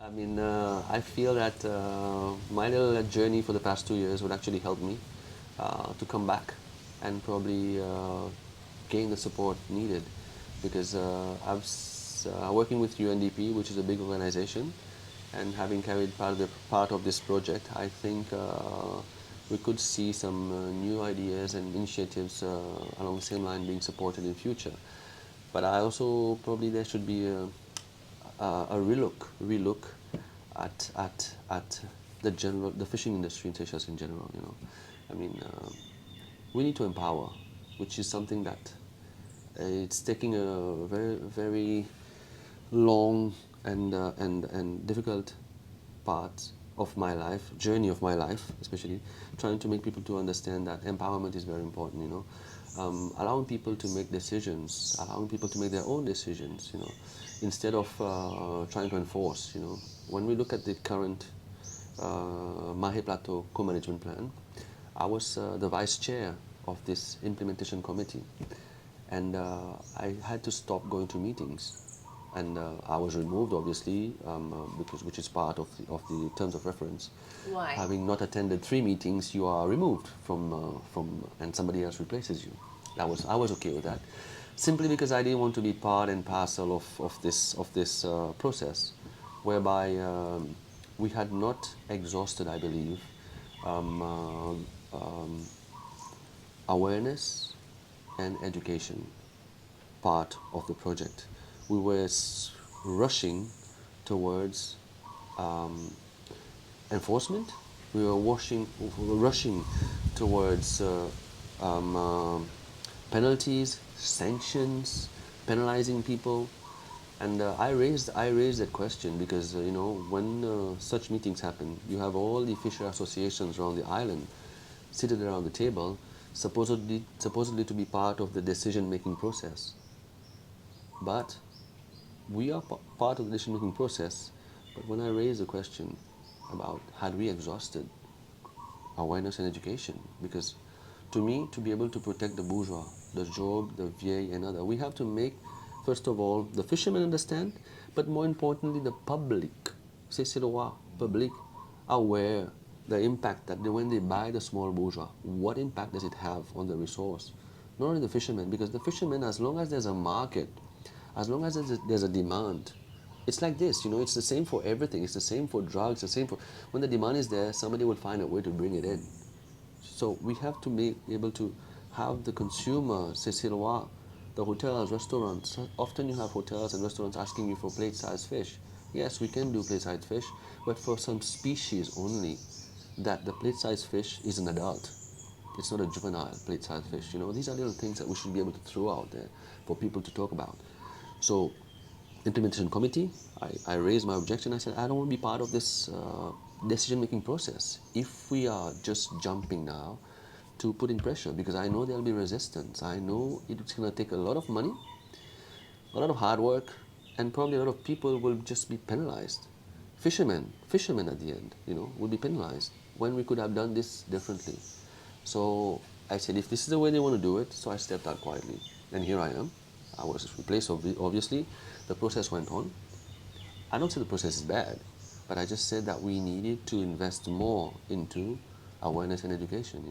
I mean, I feel that my little journey for the past 2 years would actually help me to come back and probably gain the support needed because working with UNDP, which is a big organization, and having carried part of this project, I think we could see some new ideas and initiatives along the same line being supported in future. But I also probably there should be a relook at the fishing industry in Seychelles in general. I mean, we need to empower, which is something that it's taking a very long and difficult part of my life, journey of my life, especially trying to make people to understand that empowerment is very important. Allowing people to make decisions, allowing people to make their own decisions. Instead of trying to enforce. When we look at the current Mahe Plateau co-management plan, I was the vice chair of this implementation committee, and I had to stop going to meetings. And I was removed, obviously, which is part of the terms of reference. Why? Having not attended 3 meetings, you are removed and somebody else replaces you. I was okay with that, simply because I didn't want to be part and parcel of this process, whereby we had not exhausted, I believe, um, awareness and education part of the project. We were rushing towards um, enforcement. We were rushing towards um, uh, penalties, sanctions, penalizing people. And I raised that question because when such meetings happen, you have all the fisher associations around the island seated around the table, supposedly to be part of the decision-making process. But we are part of the decision-making process. But when I raised the question about had we exhausted awareness and education, because to me, to be able to protect the bourgeois, the job, the vieille, and other, we have to make, first of all, the fishermen understand, but more importantly, the public, c'est le roi, public, aware the impact that when they buy the small bourgeois, what impact does it have on the resource? Not only the fishermen, because the fishermen, as long as there's a market, as long as there's a demand, it's like this, it's the same for everything. It's the same for drugs, the same for, when the demand is there, somebody will find a way to bring it in. So we have to be able to have the consumer, c'est the hotels, restaurants. Often you have hotels and restaurants asking you for plate-sized fish. Yes, we can do plate-sized fish, but for some species only, that the plate-sized fish is an adult. It's not a juvenile plate-sized fish. These are little things that we should be able to throw out there for people to talk about. So, implementation committee, I raised my objection. I said, I don't want to be part of this decision-making process if we are just jumping now to put in pressure, because I know there'll be resistance. I know it's going to take a lot of money, a lot of hard work, and probably a lot of people will just be penalized. Fishermen at the end, will be penalized when we could have done this differently. So I said, if this is the way they want to do it, so I stepped out quietly. And here I am. I was replaced, obviously. The process went on. I don't say the process is bad, but I just said that we needed to invest more into awareness and education.